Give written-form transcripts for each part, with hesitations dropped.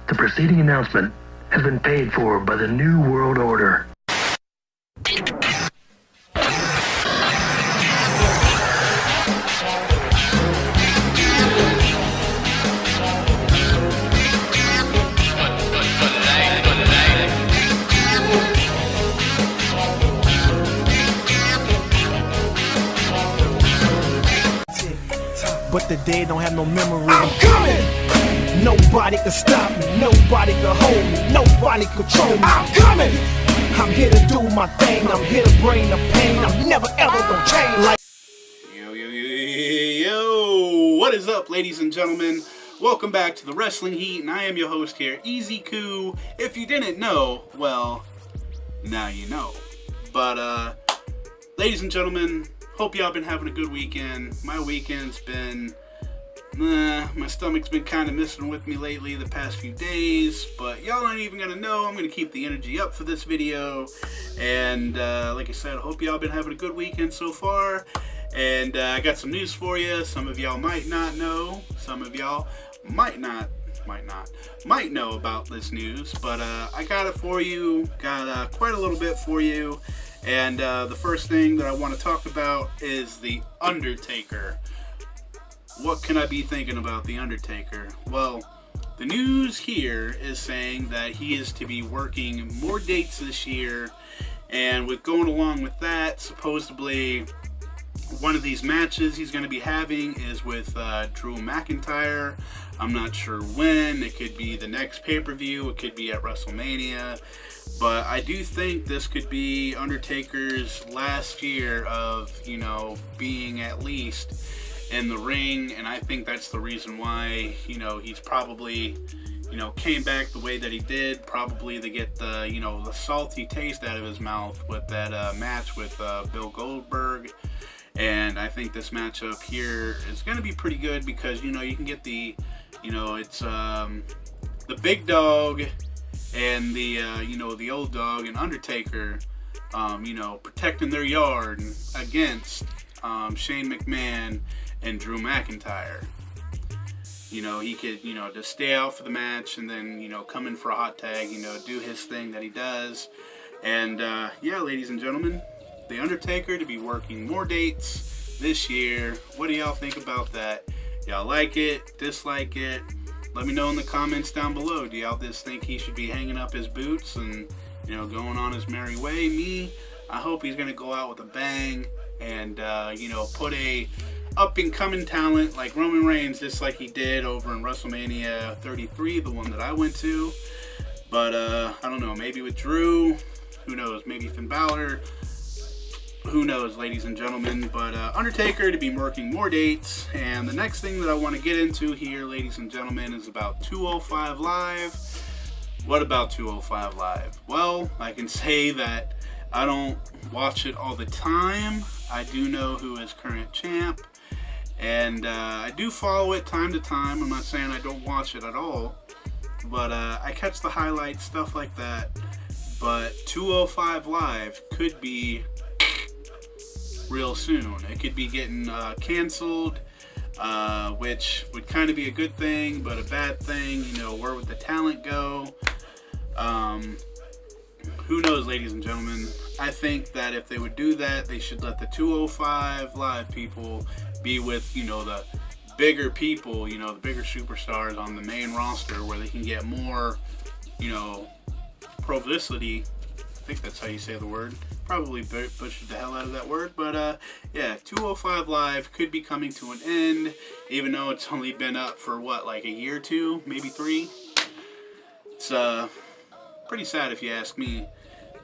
The preceding announcement has been paid for by the New World Order. But the dead don't have no memory. I'm coming! Nobody can stop me, nobody can hold me, nobody control me. I'm coming! I'm here to do my thing, I'm here to bring the pain, I'm never ever gonna change like... Yo, what is up, ladies and gentlemen? Welcome back to the Wrestling Heat, and I am your host here, Easy Koo. If you didn't know, well, now you know. But, ladies and gentlemen, hope y'all been having a good weekend. My weekend's been, my stomach's been kind of messing with me lately the past few days, but y'all aren't even gonna know. I'm gonna keep the energy up for this video, and like I said, I hope y'all been having a good weekend so far. And I got some news for you. Some of y'all might not know. Some of y'all might know about this news, but I got it for you. Got quite a little bit for you. And the first thing that I want to talk about is the Undertaker. What can I be thinking about the Undertaker? Well, the news here is saying that he is to be working more dates this year, and with going along with that, supposedly one of these matches he's going to be having is with Drew McIntyre. I'm not sure when. It could be the next pay-per-view. It could be at WrestleMania. But I do think this could be Undertaker's last year of, being at least in the ring. And I think that's the reason why, he's probably, came back the way that he did. Probably to get the, the salty taste out of his mouth with that match with Bill Goldberg. And I think this matchup here is going to be pretty good because, you can get the, it's the big dog and the, the old dog and Undertaker, protecting their yard against Shane McMahon and Drew McIntyre. He could, just stay out for the match and then, come in for a hot tag, do his thing that he does. And, yeah, ladies and gentlemen, the Undertaker to be working more dates this year. What do y'all think about that? Y'all like it? Dislike it? Let me know in the comments down below. Do y'all just think he should be hanging up his boots and, going on his merry way? Me, I hope he's going to go out with a bang and, put a up-and-coming talent like Roman Reigns, just like he did over in WrestleMania 33, the one that I went to. But, I don't know, maybe with Drew, who knows, maybe Finn Balor. Who knows, ladies and gentlemen, but Undertaker to be working more dates. And the next thing that I want to get into here, ladies and gentlemen, is about 205 Live. What about 205 Live? Well, I can say that I don't watch it all the time. I do know who is current champ, and I do follow it time to time. I'm not saying I don't watch it at all, but I catch the highlights, stuff like that. But 205 Live could be real soon. It could be getting canceled, which would kind of be a good thing, but a bad thing. Where would the talent go? Who knows, ladies and gentlemen? I think that if they would do that, they should let the 205 Live people be with, the bigger people, the bigger superstars on the main roster where they can get more, publicity. I think that's how you say the word. Probably butchered the hell out of that word, but yeah, 205 Live could be coming to an end, even though it's only been up for what, like a year or two, maybe 3. It's pretty sad if you ask me,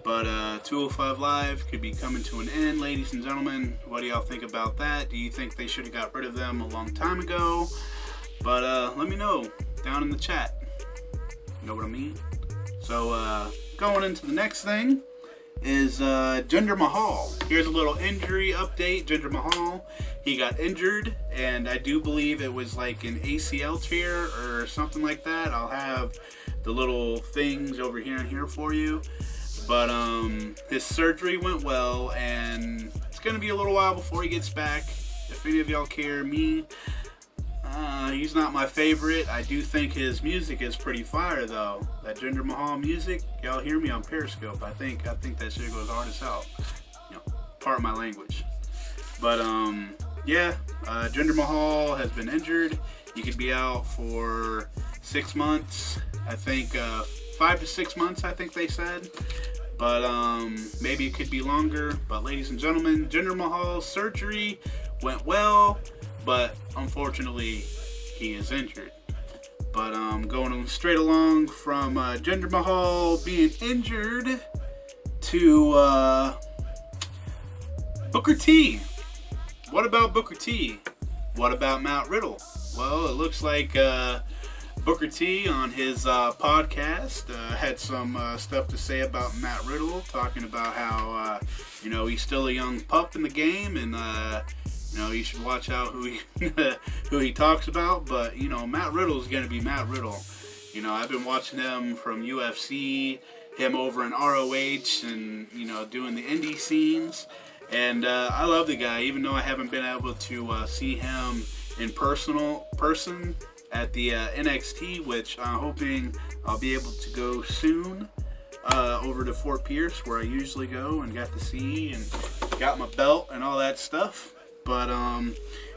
but 205 Live could be coming to an end, ladies and gentlemen. What do y'all think about that? Do you think they should have got rid of them a long time ago? But let me know down in the chat. You know what I mean? So going into the next thing is Jinder Mahal. Here's a little injury update. Jinder Mahal, he got injured, and I do believe it was like an ACL tear or something like that. I'll have the little things over here and here for you. But his surgery went well, and it's going to be a little while before he gets back. If any of y'all care, me, He's not my favorite. I do think his music is pretty fire, though. That Jinder Mahal music, y'all hear me on Periscope. I think that shit goes hard as hell. Part of my language. But yeah, Jinder Mahal has been injured. He could be out for 6 months. I think 5 to 6 months. I think they said. But maybe it could be longer. But ladies and gentlemen, Jinder Mahal's surgery went well, but unfortunately he is injured. But going straight along from Jinder Mahal being injured to Booker T. What about Booker T? What about Matt Riddle? Well, it looks like Booker T on his podcast had some stuff to say about Matt Riddle, talking about how he's still a young pup in the game, and you should watch out who he talks about. But Matt Riddle is gonna be Matt Riddle. I've been watching him from UFC, him over in ROH, and doing the indie scenes, and I love the guy, even though I haven't been able to see him in person at the NXT, which I'm hoping I'll be able to go soon over to Fort Pierce, where I usually go, and got to see and got my belt and all that stuff. But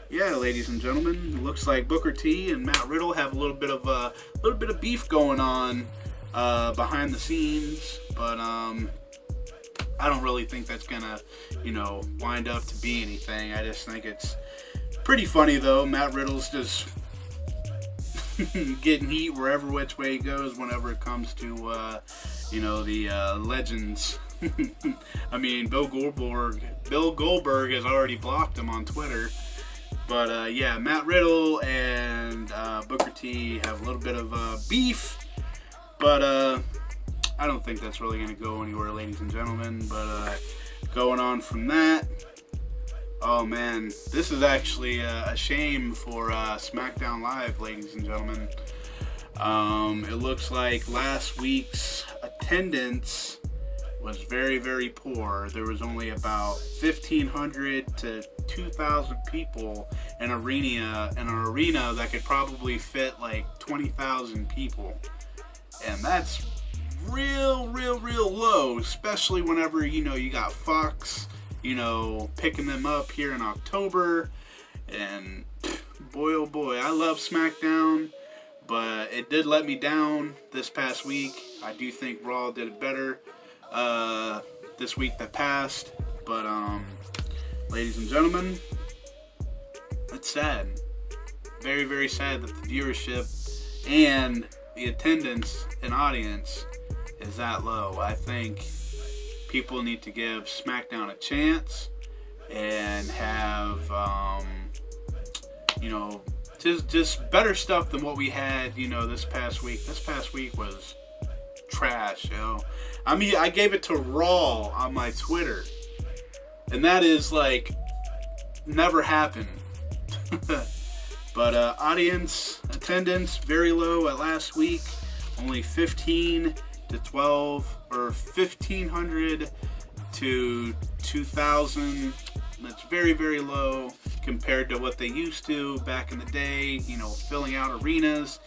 yeah, ladies and gentlemen, it looks like Booker T and Matt Riddle have a little bit of beef going on behind the scenes. But I don't really think that's gonna wind up to be anything. I just think it's pretty funny, though. Matt Riddle's just getting heat wherever which way he goes whenever it comes to the legends. I mean, Bill Goldberg has already blocked him on Twitter. But yeah, Matt Riddle and Booker T have a little bit of beef, but I don't think that's really going to go anywhere, ladies and gentlemen. But going on from that, oh man, this is actually a shame for Smackdown Live, ladies and gentlemen. It looks like last week's attendance was very, very poor. There was only about 1,500 to 2,000 people in an arena that could probably fit like 20,000 people. And that's real low, especially whenever, you got Fox, picking them up here in October. And boy, oh boy, I love SmackDown, but it did let me down this past week. I do think Raw did it better this week that passed. But ladies and gentlemen, it's sad. Very, very sad that the viewership and the attendance and audience is that low. I think people need to give SmackDown a chance and have just better stuff than what we had this past week. This past week was trash. I mean, I gave it to Raw on my Twitter, and that is like never happened. But audience attendance very low at last week, only 15 to 12 or 1,500 to 2,000. That's very, very low compared to what they used to back in the day, filling out arenas.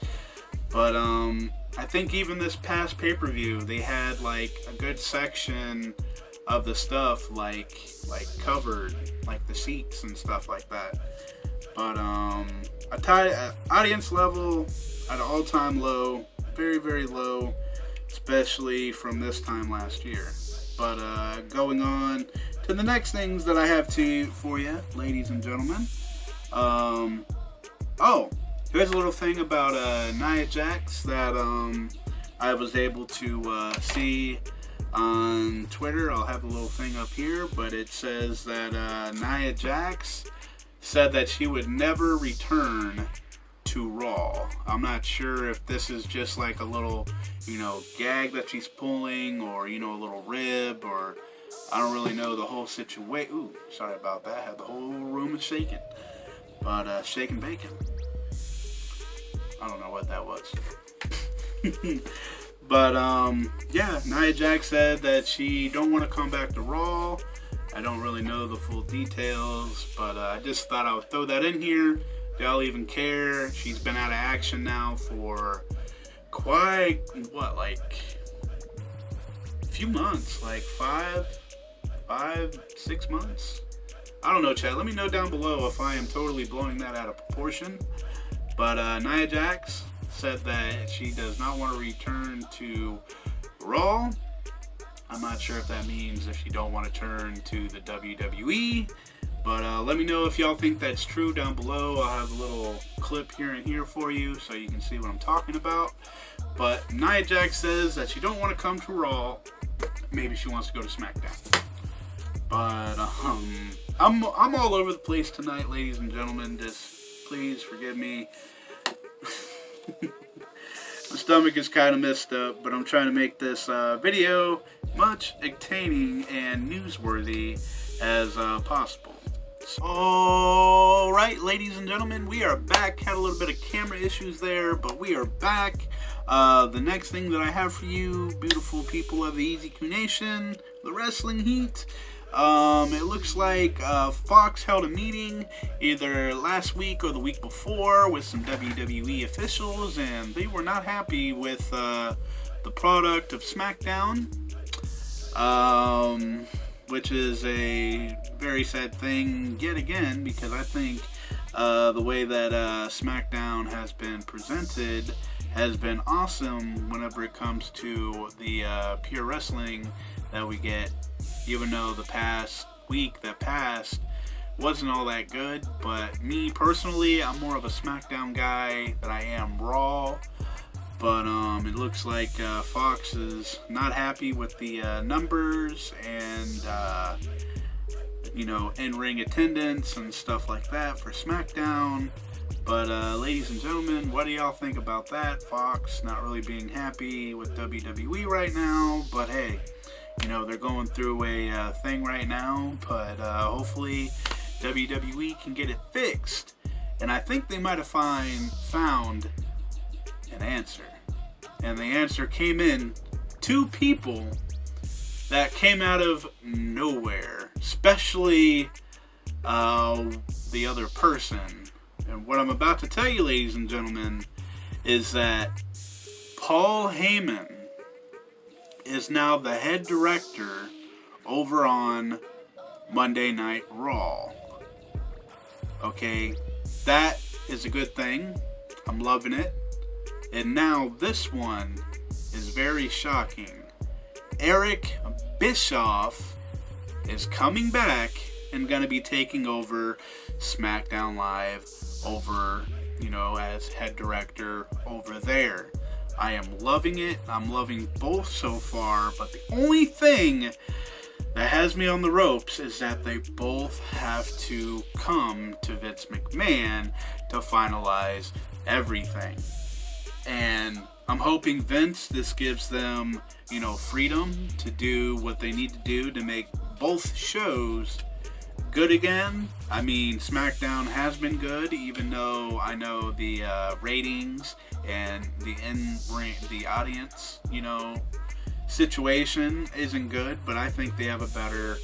But I think even this past pay-per-view, they had like a good section of the stuff like covered, like the seats and stuff like that. But audience level at an all-time low, very, very low, especially from this time last year. But going on to the next things that I have for you, ladies and gentlemen. Here's a little thing about Nia Jax that I was able to see on Twitter. I'll have a little thing up here, but it says that Nia Jax said that she would never return to Raw. I'm not sure if this is just like a little, gag that she's pulling, or, a little rib, or I don't really know the whole situation. Ooh, sorry about that. I had the whole room shaking. But shaking bacon. I don't know what that was. But yeah, Nia Jax said that she don't want to come back to Raw. I don't really know the full details, but I just thought I would throw that in here Do y'all even care? She's been out of action now for quite, like a few months, like 6 months? I don't know, chat. Let me know down below if I am totally blowing that out of proportion. But Nia Jax said that she does not want to return to Raw. I'm not sure if that means if she don't want to turn to the WWE. But let me know if y'all think that's true down below. I'll have a little clip here and here for you so you can see what I'm talking about. But Nia Jax says that she don't want to come to Raw. Maybe she wants to go to Smackdown. But I'm all over the place tonight, ladies and gentlemen. Just please forgive me. My stomach is kind of messed up, but I'm trying to make this video much entertaining and newsworthy as possible. Alright, ladies and gentlemen, we are back. Had a little bit of camera issues there, but we are back. The next thing that I have for you, beautiful people of the Easy Q Nation, the Wrestling Heat. It looks like Fox held a meeting either last week or the week before with some WWE officials, and they were not happy with the product of Smackdown, which is a very sad thing yet again, because I think the way that Smackdown has been presented has been awesome whenever it comes to the pure wrestling that we get. Even though the past week that passed wasn't all that good, but me personally, I'm more of a Smackdown guy than I am Raw. But it looks like Fox is not happy with the numbers and in-ring attendance and stuff like that for Smackdown. But ladies and gentlemen, what do y'all think about that? Fox not really being happy with WWE right now, but hey, they're going through a thing right now, but hopefully WWE can get it fixed. And I think they might have found an answer. And the answer came in 2 people that came out of nowhere, especially the other person. And what I'm about to tell you, ladies and gentlemen, is that Paul Heyman is now the head director over on Monday Night Raw. Okay, that is a good thing. I'm loving it. And now this one is very shocking. Eric Bischoff is coming back and going to be taking over SmackDown Live over, as head director over there. I am loving it. I'm loving both so far, but the only thing that has me on the ropes is that they both have to come to Vince McMahon to finalize everything. And I'm hoping this gives them, freedom to do what they need to do to make both shows good again. I mean, SmackDown has been good, even though I know the ratings and the audience, situation isn't good, but I think they have a better,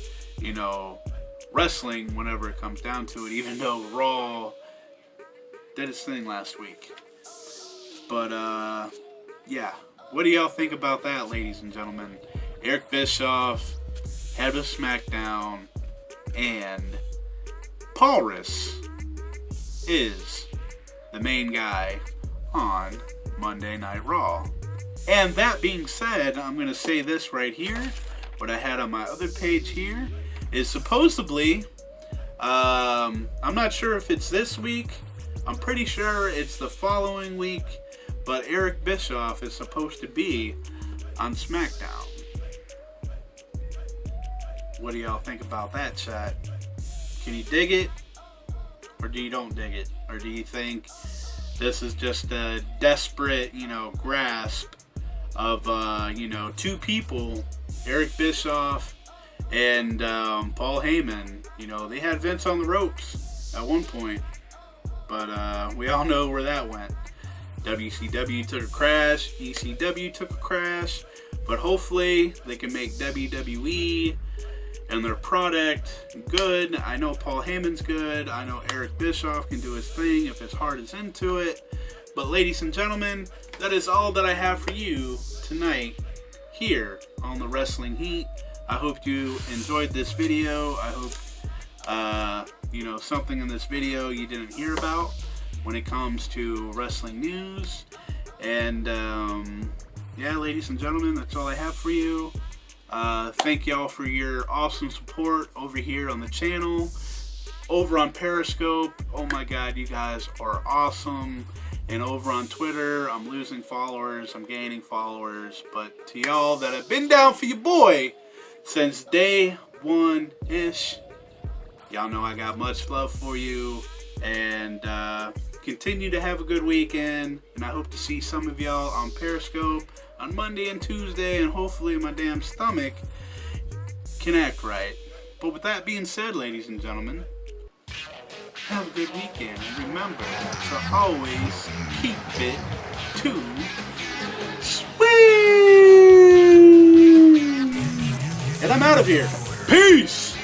wrestling whenever it comes down to it, even though Raw did its thing last week. But, yeah. What do y'all think about that, ladies and gentlemen? Eric Bischoff, head of SmackDown, and Paulus is the main guy on Monday Night Raw. And that being said, I'm going to say this right here. What I had on my other page here is supposedly, I'm not sure if it's this week. I'm pretty sure it's the following week. But Eric Bischoff is supposed to be on SmackDown. What do y'all think about that, chat? Can you dig it? Or do you don't dig it? Or do you think this is just a desperate, grasp of, 2 people, Eric Bischoff and Paul Heyman? They had Vince on the ropes at one point. But we all know where that went. WCW took a crash, ECW took a crash, but hopefully they can make WWE, and their product good. I know Paul Heyman's good. I know Eric Bischoff can do his thing if his heart is into it. But ladies and gentlemen, that is all that I have for you tonight here on the Wrestling Heat. I hope you enjoyed this video. I hope something in this video you didn't hear about when it comes to wrestling news. And yeah, ladies and gentlemen, that's all I have for you. Thank y'all for your awesome support over here on the channel, over on Periscope. Oh my god, you guys are awesome. And over on Twitter, I'm losing followers, I'm gaining followers. But to y'all that have been down for your boy since day one-ish, y'all know I got much love for you. And continue to have a good weekend. And I hope to see some of y'all on Periscope on Monday and Tuesday. And hopefully my damn stomach can act right. But with that being said, ladies and gentlemen, have a good weekend. And remember to always keep it too sweet. And I'm out of here. Peace.